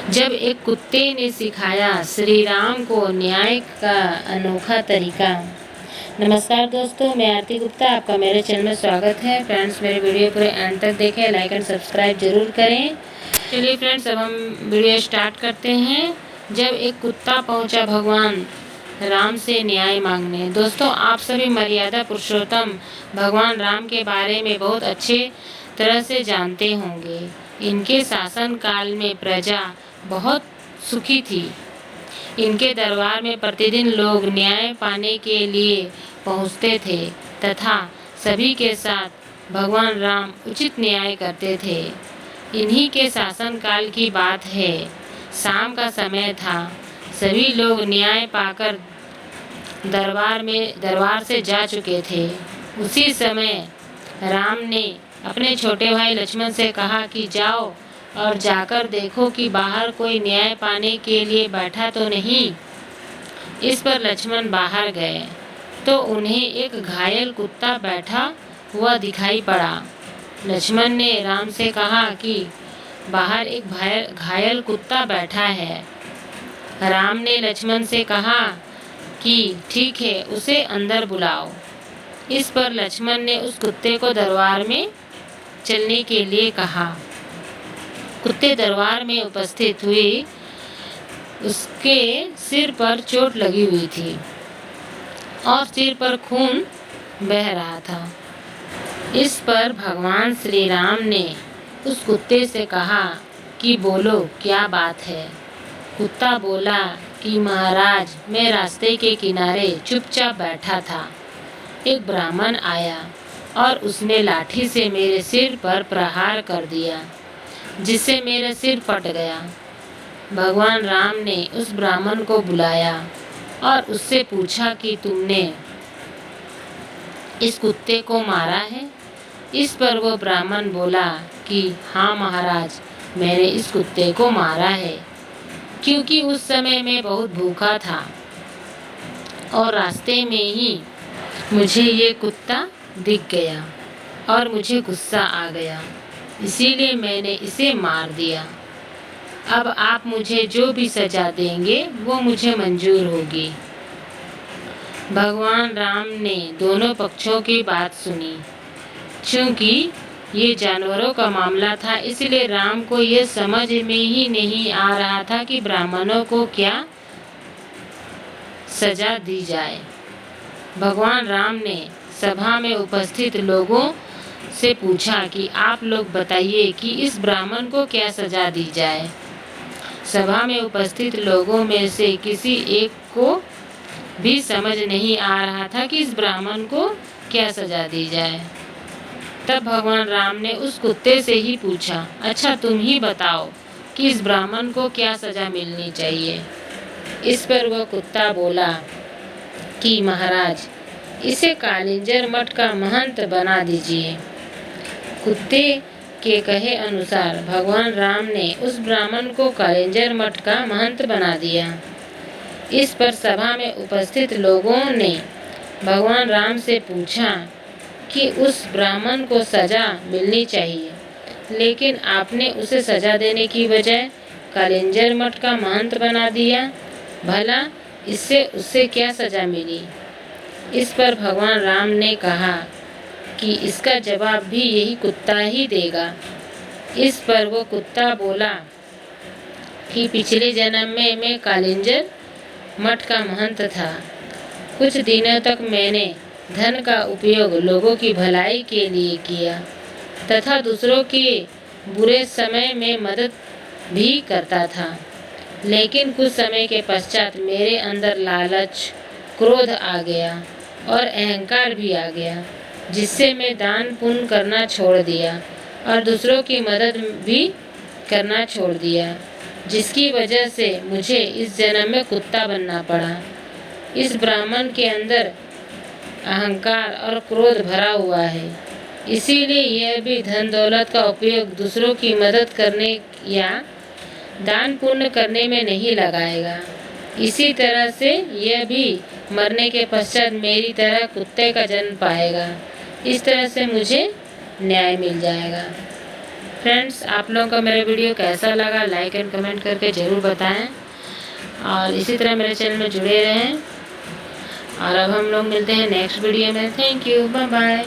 जब एक कुत्ते ने सिखाया श्री राम को न्याय का अनोखा तरीका। नमस्कार दोस्तों, मैं आरती गुप्ता, आपका मेरे चैनल में स्वागत है। फ्रेंड्स, मेरे वीडियो पूरे एंड तक देखें, लाइक एंड सब्सक्राइब जरूर करें। चलिए फ्रेंड्स, अब हम वीडियो स्टार्ट करते हैं। जब एक कुत्ता पहुंचा भगवान राम से न्याय मांगने। दोस्तों, आप सभी मर्यादा पुरुषोत्तम भगवान राम के बारे में बहुत अच्छे तरह से जानते होंगे। इनके शासन काल में प्रजा बहुत सुखी थी। इनके दरबार में प्रतिदिन लोग न्याय पाने के लिए पहुंचते थे तथा सभी के साथ भगवान राम उचित न्याय करते थे। इन्हीं के शासन काल की बात है। शाम का समय था। सभी लोग न्याय पाकर दरबार से जा चुके थे। उसी समय राम ने अपने छोटे भाई लक्ष्मण से कहा कि जाओ और जाकर देखो कि बाहर कोई न्याय पाने के लिए बैठा तो नहीं। इस पर लक्ष्मण बाहर गए तो उन्हें एक घायल कुत्ता बैठा हुआ दिखाई पड़ा। लक्ष्मण ने राम से कहा कि बाहर एक घायल कुत्ता बैठा है। राम ने लक्ष्मण से कहा कि ठीक है, उसे अंदर बुलाओ। इस पर लक्ष्मण ने उस कुत्ते को दरबार में चलने के लिए कहा। कुत्ते दरबार में उपस्थित हुई। उसके सिर पर चोट लगी हुई थी और सिर पर खून बह रहा था। इस पर भगवान श्री राम ने उस कुत्ते से कहा कि बोलो, क्या बात है। कुत्ता बोला कि महाराज, मैं रास्ते के किनारे चुपचाप बैठा था। एक ब्राह्मण आया और उसने लाठी से मेरे सिर पर प्रहार कर दिया, जिससे मेरा सिर फट गया। भगवान राम ने उस ब्राह्मण को बुलाया और उससे पूछा कि तुमने इस कुत्ते को मारा है। इस पर वो ब्राह्मण बोला कि हाँ महाराज, मैंने इस कुत्ते को मारा है, क्योंकि उस समय मैं बहुत भूखा था और रास्ते में ही मुझे ये कुत्ता दिख गया और मुझे गुस्सा आ गया, इसीलिए मैंने इसे मार दिया। अब आप मुझे जो भी सजा देंगे वो मुझे मंजूर होगी। भगवान राम ने दोनों पक्षों की बात सुनी। चूँकि ये जानवरों का मामला था, इसलिए राम को ये समझ में ही नहीं आ रहा था कि ब्राह्मणों को क्या सजा दी जाए। भगवान राम ने सभा में उपस्थित लोगों से पूछा कि आप लोग बताइए कि इस ब्राह्मण को क्या सजा दी जाए। सभा में उपस्थित लोगों में से किसी एक को भी समझ नहीं आ रहा था कि इस ब्राह्मण को क्या सजा दी जाए। तब भगवान राम ने उस कुत्ते से ही पूछा, अच्छा तुम ही बताओ कि इस ब्राह्मण को क्या सजा मिलनी चाहिए। इस पर वह कुत्ता बोला कि महाराज, इसे कालिंजर मठ का महंत बना दीजिए। कुत्ते के कहे अनुसार भगवान राम ने उस ब्राह्मण को कालिंजर मठ का महंत बना दिया। इस पर सभा में उपस्थित लोगों ने भगवान राम से पूछा कि उस ब्राह्मण को सजा मिलनी चाहिए, लेकिन आपने उसे सजा देने की बजाय कालिंजर मठ का महंत बना दिया। भला इससे उससे क्या सजा मिली। इस पर भगवान राम ने कहा कि इसका जवाब भी यही कुत्ता ही देगा। इस पर वो कुत्ता बोला कि पिछले जन्म में मैं कालिंजर मठ का महंत था। कुछ दिनों तक मैंने धन का उपयोग लोगों की भलाई के लिए किया तथा दूसरों के बुरे समय में मदद भी करता था। लेकिन कुछ समय के पश्चात मेरे अंदर लालच, क्रोध आ गया और अहंकार भी आ गया, जिससे मैं दान पुण्य करना छोड़ दिया और दूसरों की मदद भी करना छोड़ दिया, जिसकी वजह से मुझे इस जन्म में कुत्ता बनना पड़ा। इस ब्राह्मण के अंदर अहंकार और क्रोध भरा हुआ है, इसीलिए यह भी धन दौलत का उपयोग दूसरों की मदद करने या दान पुण्य करने में नहीं लगाएगा। इसी तरह से यह भी मरने के पश्चात मेरी तरह कुत्ते का जन्म पाएगा। इस तरह से मुझे न्याय मिल जाएगा। फ्रेंड्स, आप लोगों को मेरा वीडियो कैसा लगा लाइक एंड कमेंट करके ज़रूर बताएं और इसी तरह मेरे चैनल में जुड़े रहें। और अब हम लोग मिलते हैं नेक्स्ट वीडियो में। Thank you, bye bye.